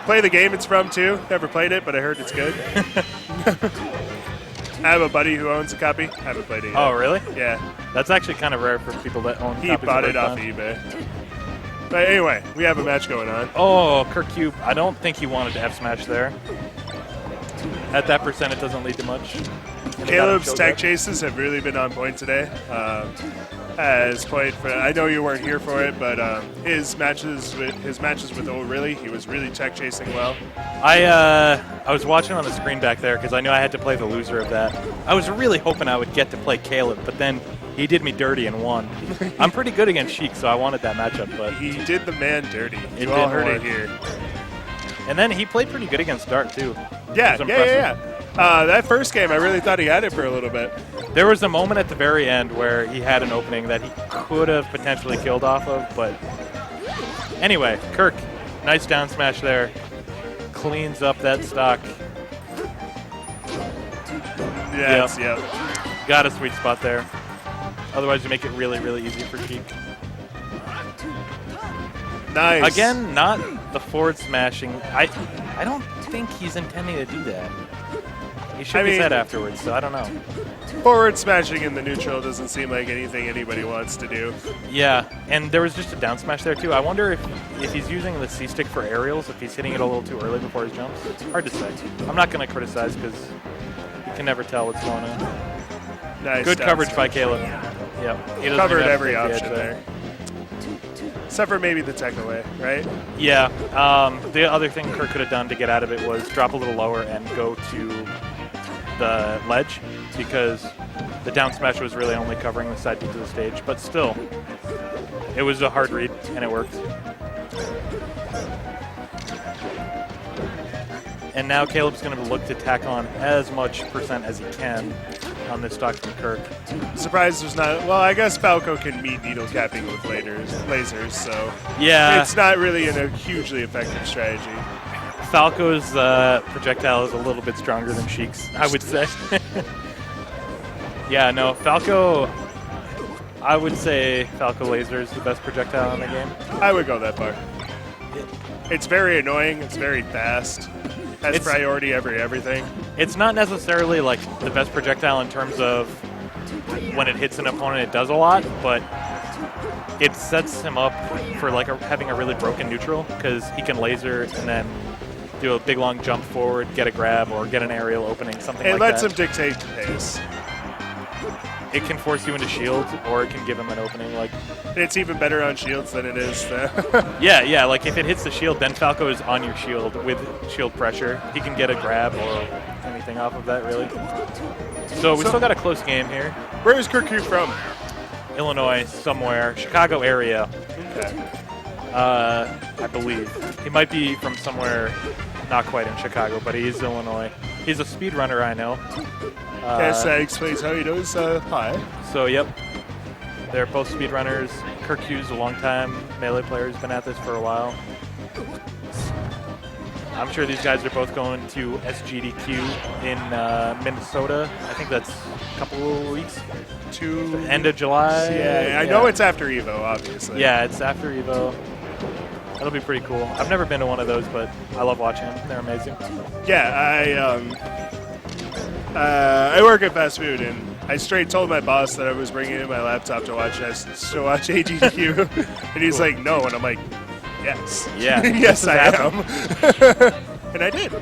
Play the game it's from, too. Never played it, but I heard it's good. I have a buddy who owns a copy. I haven't played it yet. Oh, really? Yeah. That's actually kind of rare for people that own copies. He bought it off eBay. But anyway, we have a match going on. Oh, Kirkq. I don't think he wanted to F smash there. At that percent, it doesn't lead to much. Caleb's tag chases have really been on point today. Has played for. I know you weren't here for it, but his matches with O'Reilly, he was really tech chasing well. I was watching on the screen back there because I knew I had to play the loser of that. I was really hoping I would get to play Caleb, but then he did me dirty and won. I'm pretty good against Sheik, so I wanted that matchup, but he did the man dirty. You all heard it here. And then he played pretty good against Dart too. Yeah. That first game, I really thought he had it for a little bit. There was a moment at the very end where he had an opening that he could have potentially killed off of, but anyway, Kirk, nice down smash there. Cleans up that stock. Yes, yep. Got a sweet spot there. Otherwise, you make it really, really easy for Sheik. Nice. Again, not the forward smashing. I don't think he's intending to do that. He shook his head afterwards, so I don't know. Forward smashing in the neutral doesn't seem like anything anybody wants to do. Yeah, and there was just a down smash there too. I wonder if he's using the C stick for aerials, if he's hitting it a little too early before his jumps. Hard to say. I'm not going to criticize because you can never tell what's going on. Nice. Good coverage by Caleb. Yep. He covered every option there. Except for maybe the tech away, right? Yeah. The other thing Kirk could have done to get out of it was drop a little lower and go to the ledge, because the down smash was really only covering the side beat to the stage. But still, it was a hard read, and it worked. And now Caleb's going to look to tack on as much percent as he can on this stock from Kirk. Surprised there's not. Well, I guess Falco can meet needle capping with lasers, so yeah, it's not really a hugely effective strategy. Falco's projectile is a little bit stronger than Sheik's, I would say. Yeah, no, Falco. I would say Falco laser is the best projectile in the game. I would go that far. It's very annoying. It's very fast. Has priority everything. It's not necessarily like the best projectile in terms of when it hits an opponent, it does a lot, but it sets him up for like having a really broken neutral, because he can laser and then do a big long jump forward, get a grab, or get an aerial opening, something like that. It lets him dictate the pace. It can force you into shield, or it can give him an opening. Like, it's even better on shields than it is. Yeah. Like if it hits the shield, then Falco is on your shield with shield pressure. He can get a grab or anything off of that, really. So we still got a close game here. Where is Kirkq from? Illinois, somewhere. Chicago area. Okay. I believe. He might be from somewhere not quite in Chicago, but he is Illinois. He's a speedrunner, I know. Guess that explains how he knows hi. So, yep. They're both speedrunners. Kirkq's a long-time Melee player. He's been at this for a while. I'm sure these guys are both going to SGDQ in Minnesota. I think that's a couple of weeks. End of July. Yeah, I know it's after EVO, obviously. Yeah, it's after EVO. That'll be pretty cool. I've never been to one of those, but I love watching them. They're amazing. Yeah, I work at fast food, and I straight told my boss that I was bringing in my laptop to watch AGDQ, and he's like, no, and I'm like, yes. Yeah. Yes, I am. And I did.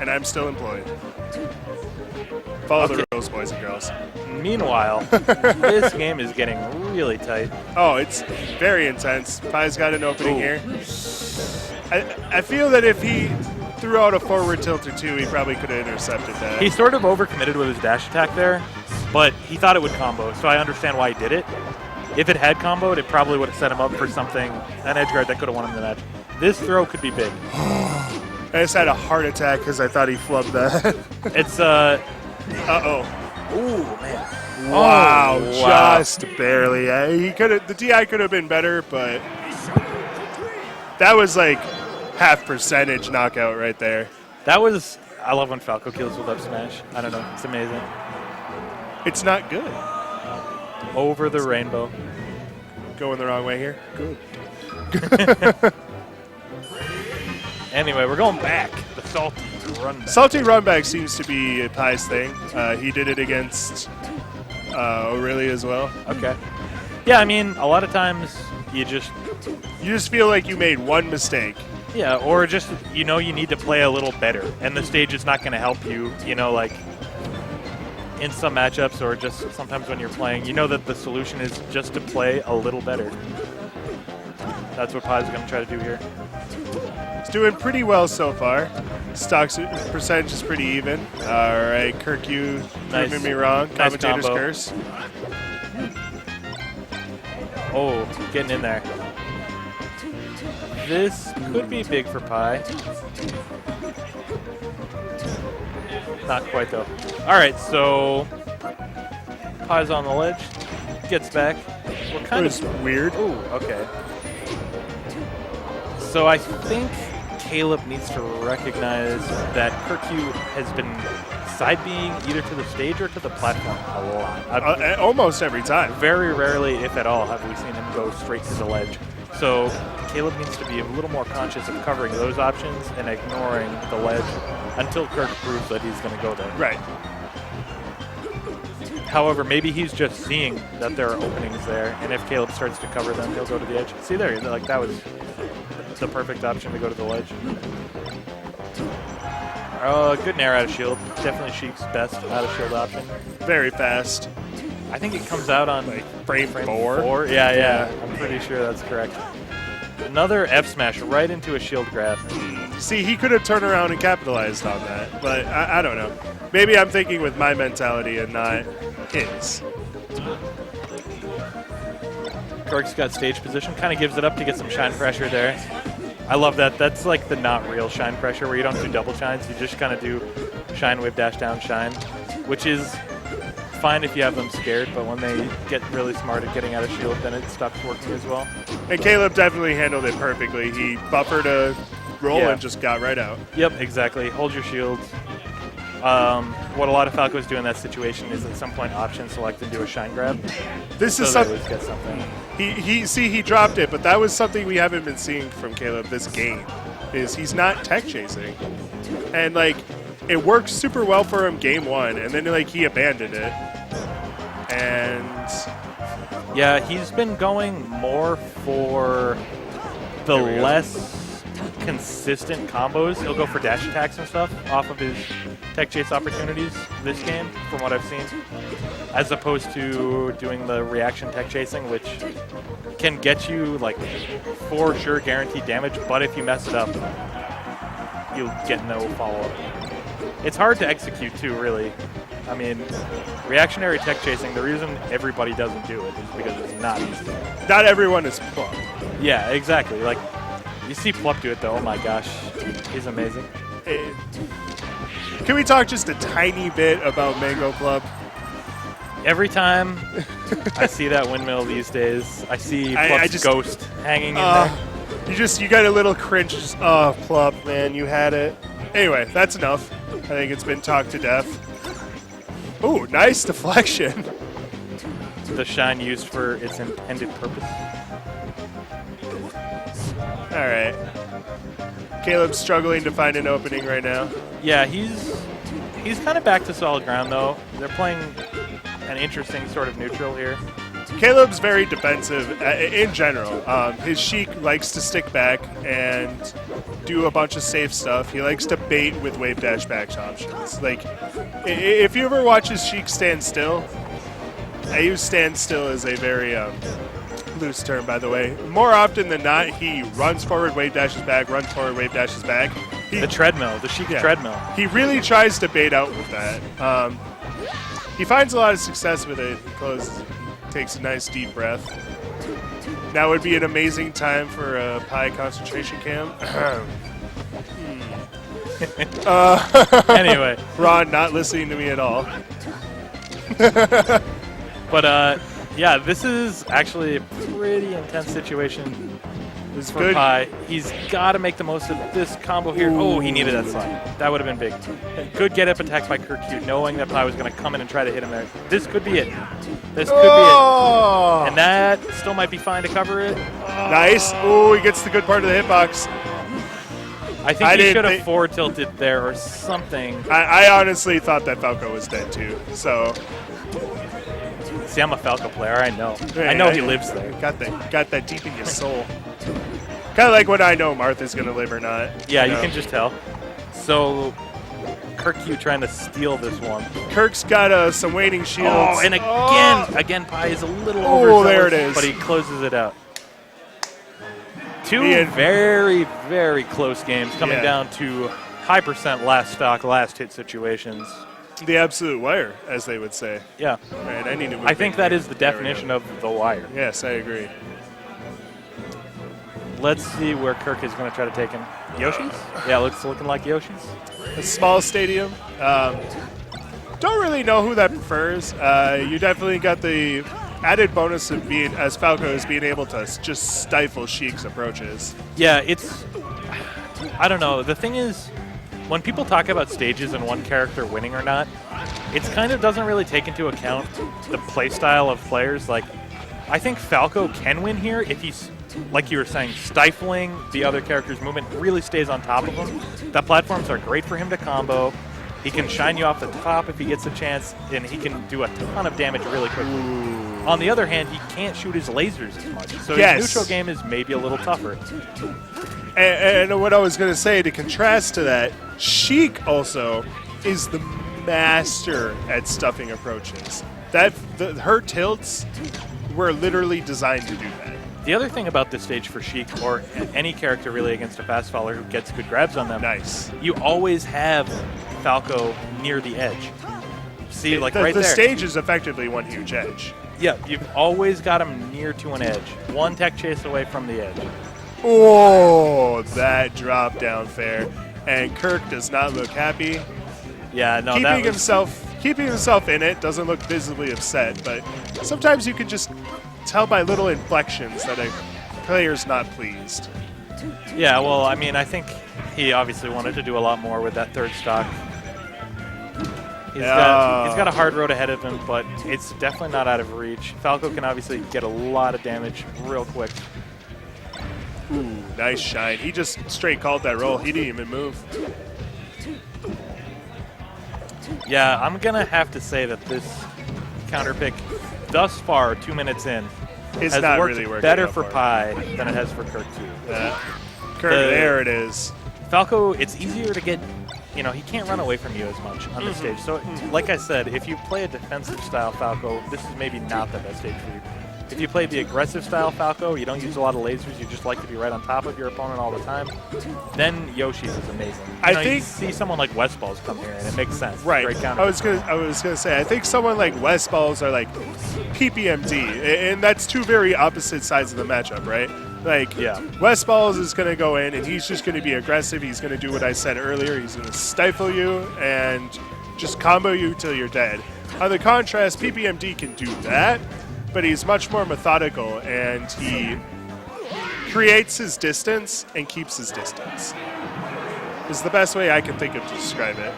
And I'm still employed. Follow the rules, boys and girls. Meanwhile, this game is getting really tight. Oh, it's very intense. Pi's got an opening here. I feel that if he threw out a forward tilt or two, he probably could have intercepted that. He sort of overcommitted with his dash attack there, but he thought it would combo, so I understand why he did it. If it had comboed, it probably would have set him up for something, an edge guard that could have won him the match. This throw could be big. I just had a heart attack because I thought he flubbed that. It's, uh-oh. Ooh, man. Wow, just barely. The DI could have been better, but that was like half percentage knockout right there. That was, I love when Falco kills with up smash. I don't know, it's amazing. It's not good. Over the rainbow. Going the wrong way here? Good. Anyway, we're going back. The salty run back. Salty run back seems to be Pie's thing. He did it against O'Reilly as well. Okay. Yeah, I mean, a lot of times you just feel like you made one mistake. Yeah, or just, you need to play a little better, and the stage is not going to help you, like in some matchups or just sometimes when you're playing, you know that the solution is just to play a little better. That's what Pie's going to try to do here. He's doing pretty well so far. Stock percentage is pretty even. All right, Kirkq proving me wrong. Nice Commentator's combo. curse. Oh, getting in there. This could be big for Pie. Not quite, though. All right, so Pie's on the ledge. Gets back. We're kind of weird. Ooh, okay. So I think Caleb needs to recognize that Kirkq has been side-being either to the stage or to the platform a lot. Almost every time. Very rarely, if at all, have we seen him go straight to the ledge. So Caleb needs to be a little more conscious of covering those options and ignoring the ledge until Kirk proves that he's going to go there. Right. However, maybe he's just seeing that there are openings there, and if Caleb starts to cover them, he'll go to the edge. See there, like that was the perfect option to go to the ledge. Good nair out of shield. Definitely Sheik's best out of shield option. Very fast. I think it comes out on like frame 4. Yeah. I'm pretty sure that's correct. Another F smash right into a shield grab. See, he could have turned around and capitalized on that, but I don't know. Maybe I'm thinking with my mentality and not his. Kirk's got stage position, kind of gives it up to get some shine pressure there. I love that. That's like the not real shine pressure where you don't do double shines. You just kind of do shine, wave, dash, down, shine, which is fine if you have them scared, but when they get really smart at getting out of shield, then it stops working as well. And Caleb definitely handled it perfectly. He buffered a roll and just got right out. Yep, exactly. Hold your shield. What a lot of Falcos do in that situation is at some point option select and do a shine grab. This so is something. Get something. He dropped it, but that was something we haven't been seeing from Caleb this game. Is he's not tech chasing, and like it worked super well for him game 1, and then like he abandoned it. And yeah, he's been going more for the less consistent combos. He'll go for dash attacks and stuff off of his tech chase opportunities this game, from what I've seen, as opposed to doing the reaction tech chasing, which can get you like for sure guaranteed damage, but if you mess it up, you'll get no follow-up. It's hard to execute too, really. I mean, reactionary tech chasing, the reason everybody doesn't do it is because it's not easy. Not everyone is Plup. Yeah, exactly. Like, you see Plup do it, though. Oh, my gosh. He's amazing. Can we talk just a tiny bit about Mango Plup? Every time I see that windmill these days, I see Plup's ghost hanging in there. You got a little cringe. Just, oh, Plup, man, you had it. Anyway, that's enough. I think it's been talked to death. Ooh, nice deflection. The shine used for its intended purpose. All right. Caleb's struggling to find an opening right now. Yeah, he's kind of back to solid ground, though. They're playing an interesting sort of neutral here. Caleb's very defensive in general. His Sheik likes to stick back and do a bunch of safe stuff. He likes to bait with wave dash back options. Like, if you ever watch his Sheik stand still, I use stand still as a very loose term, by the way. More often than not, he runs forward, wave dashes back, runs forward, wave dashes back. The treadmill, the Sheik treadmill. He really tries to bait out with that. He finds a lot of success with it. He closes. Takes a nice deep breath. Now would be an amazing time for a Pie concentration camp. Anyway. Ron not listening to me at all. But, yeah, this is actually a pretty intense situation for good. Pie. He's got to make the most of this combo here. Ooh. Oh, he needed that slide. That would have been big. Good get-up attack by Kirkq, knowing that Pie was going to come in and try to hit him there. This could be it. This could be it. And that still might be fine to cover it. Nice. Ooh, he gets the good part of the hitbox. I think he should have forward tilted there or something. I honestly thought that Falco was dead too. So. See, I'm a Falco player. I know. I know he lives there. Got that deep in your soul. Kind of like when I know Martha's gonna live or not. Yeah, you can just tell. So, Kirkq trying to steal this one. Kirk's got some waning shields. Oh, and again, Pi is a little overzealous, there it is. But he closes it out. Two very, very close games coming down to high percent last stock, last hit situations. The absolute wire, as they would say. Yeah. Right, I need to move. I think that is the definition of the wire. Yes, I agree. Let's see where Kirkq is going to try to take him. Yoshi's? Yeah, looking like Yoshi's. A small stadium. Don't really know who that prefers. You definitely got the added bonus of being, as Falco, is being able to just stifle Sheik's approaches. Yeah, I don't know. The thing is, when people talk about stages and one character winning or not, it kind of doesn't really take into account the playstyle of players. Like, I think Falco can win here if he's, like you were saying, stifling the other character's movement, really stays on top of him. The platforms are great for him to combo. He can shine you off the top if he gets a chance, and he can do a ton of damage really quickly. Ooh. On the other hand, he can't shoot his lasers as much, so his neutral game is maybe a little tougher. And what I was going to say, to contrast to that, Sheik also is the master at stuffing approaches. Her tilts were literally designed to do that. The other thing about this stage for Sheik, or any character really against a fast faller who gets good grabs on them, you always have Falco near the edge. See, like right there. The stage is effectively one huge edge. Yeah, you've always got him near to an edge. One tech chase away from the edge. Oh, that drop down fair. And Kirkq does not look happy. Yeah, no, keeping himself in it, doesn't look visibly upset, but sometimes you can just tell by little inflections that a player's not pleased. Yeah, well, I mean, I think he obviously wanted to do a lot more with that third stock. He's got a hard road ahead of him, but it's definitely not out of reach. Falco can obviously get a lot of damage real quick. Ooh, nice shine. He just straight called that roll. He didn't even move. Yeah, I'm going to have to say that this counter pick, thus far, 2 minutes in, has not worked really better for Pi than it has for Kirkq. There it is. Falco, it's easier to get, he can't run away from you as much on this stage. So, like I said, if you play a defensive style Falco, this is maybe not the best stage for you. If you play the aggressive style Falco, you don't use a lot of lasers, you just like to be right on top of your opponent all the time, then Yoshi's is amazing. I think you see someone like Westballs come here, and it makes sense. Right. Great counter. I was gonna say, I think someone like Westballs or like PPMD, and that's two very opposite sides of the matchup, right? Like, Westballs is going to go in, and he's just going to be aggressive. He's going to do what I said earlier. He's going to stifle you and just combo you till you're dead. On the contrast, PPMD can do that, but he's much more methodical, and he creates his distance and keeps his distance. Is the best way I can think of to describe it.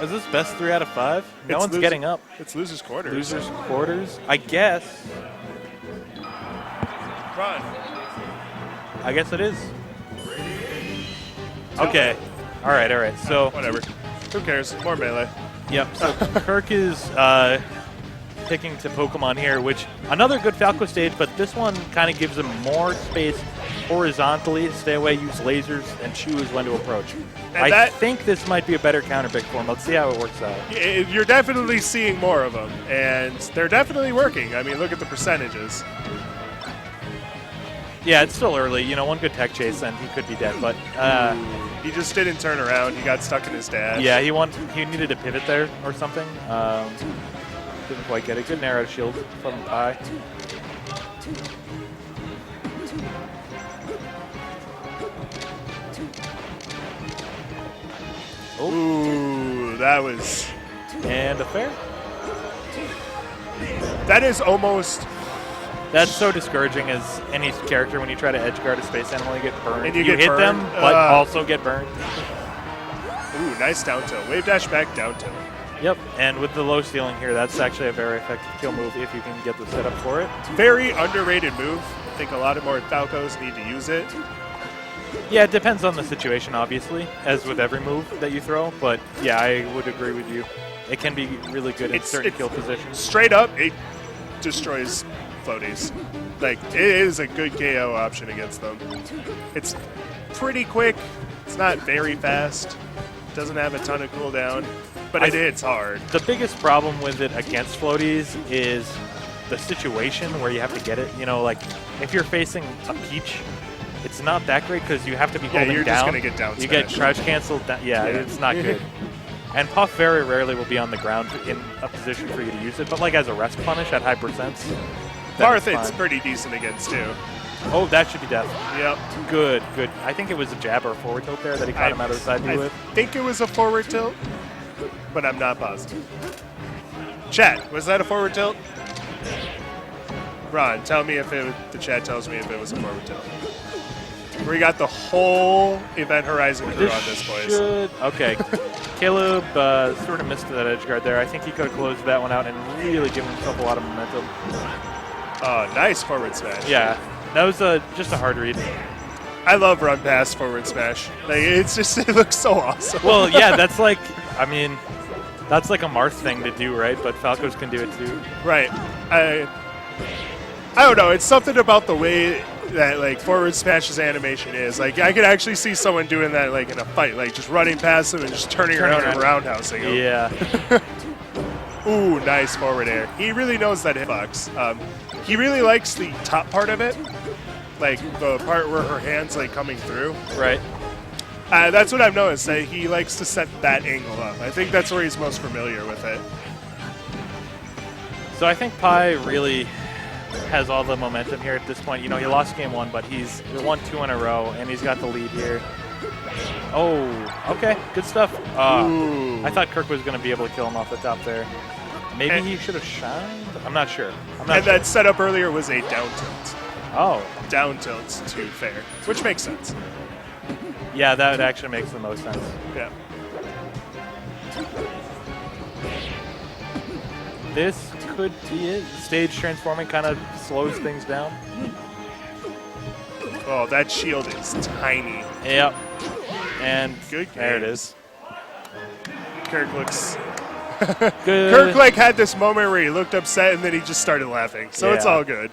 Is this best 3 out of 5? No one's getting up. It's losers quarters. Losers quarters? I guess. Run. I guess it is. Okay. All right. So whatever. Who cares? More melee. Yep. So Kirkq is picking to Pokemon here, which another good Falco stage, but this one kind of gives him more space horizontally to stay away, use lasers, and choose when to approach. And I think this might be a better counter pick for him. Let's see how it works out. You're definitely seeing more of them, and they're definitely working. I mean, look at the percentages. Yeah, it's still early. One good tech chase and he could be dead, but he just didn't turn around. He got stuck in his dash. Yeah, he needed a pivot there or something. Didn't quite get a good narrow shield from Pi. Ooh, that was... And a fair. That is almost... That's so discouraging as any character when you try to edge guard a space animal, you get burned. And you hit burned. Them, but also get burned. Ooh, nice down tilt. Wave dash back, down tilt. Yep, and with the low stealing here, that's actually a very effective kill move if you can get the setup for it. Very underrated move. I think a lot of more Falcos need to use it. Yeah, it depends on the situation, obviously, as with every move that you throw. But yeah, I would agree with you. It can be really good in certain kill positions. Straight up, it destroys floaties. Like, it is a good KO option against them. It's pretty quick. It's not very fast. Doesn't have a ton of cooldown, but it hits hard. The biggest problem with it against floaties is the situation where you have to get it. You know, like if you're facing a Peach, it's not that great because you have to be holding down. You're just going to get down You get crouch canceled. Yeah, it's not good. And Puff very rarely will be on the ground in a position for you to use it, but like as a rest punish at high percents. Barth, it's pretty decent against too. Oh, that should be death. Yep. Good, good. I think it was a jab or a forward tilt there that he caught him out of the side B with. I think it was a forward tilt, but I'm not positive. Chat, was that a forward tilt? Ron, tell me if the chat tells me if it was a forward tilt. We got the whole Event Horizon crew on this, boys. Okay. Caleb sort of missed that edge guard there. I think he could have closed that one out and really given himself a lot of momentum. Oh, nice forward smash. Yeah, that was just a hard read. I love run pass forward smash. Like, it's just, it looks so awesome. Well, yeah, that's like, I mean, that's like a Marth thing to do, right? But Falcos can do it too. Right. I don't know. It's something about the way that like forward smash's animation is. Like I could actually see someone doing that like in a fight, like just running past him and just turning around and roundhousing him. Yeah. Ooh, nice forward air. He really knows that hitbox. He really likes the top part of it, like the part where her hand's like coming through. Right. That's what I've noticed. That he likes to set that angle up. I think that's where he's most familiar with it. So I think Pi really has all the momentum here at this point. You know, he lost game one, but he's won 2 in a row, and he's got the lead here. Oh, okay, good stuff. I thought Kirk was going to be able to kill him off the top there. Maybe he should have shined? I'm not sure. That setup earlier was a down tilt. Oh. Down tilt to fair, which makes sense. Yeah, that actually makes the most sense. Yeah. This could be it. Stage transforming kind of slows things down. Oh, that shield is tiny. Yep. And good game. There it is. Kirk looks... Good. Kirk like had this moment where he looked upset and then he just started laughing. So it's all good.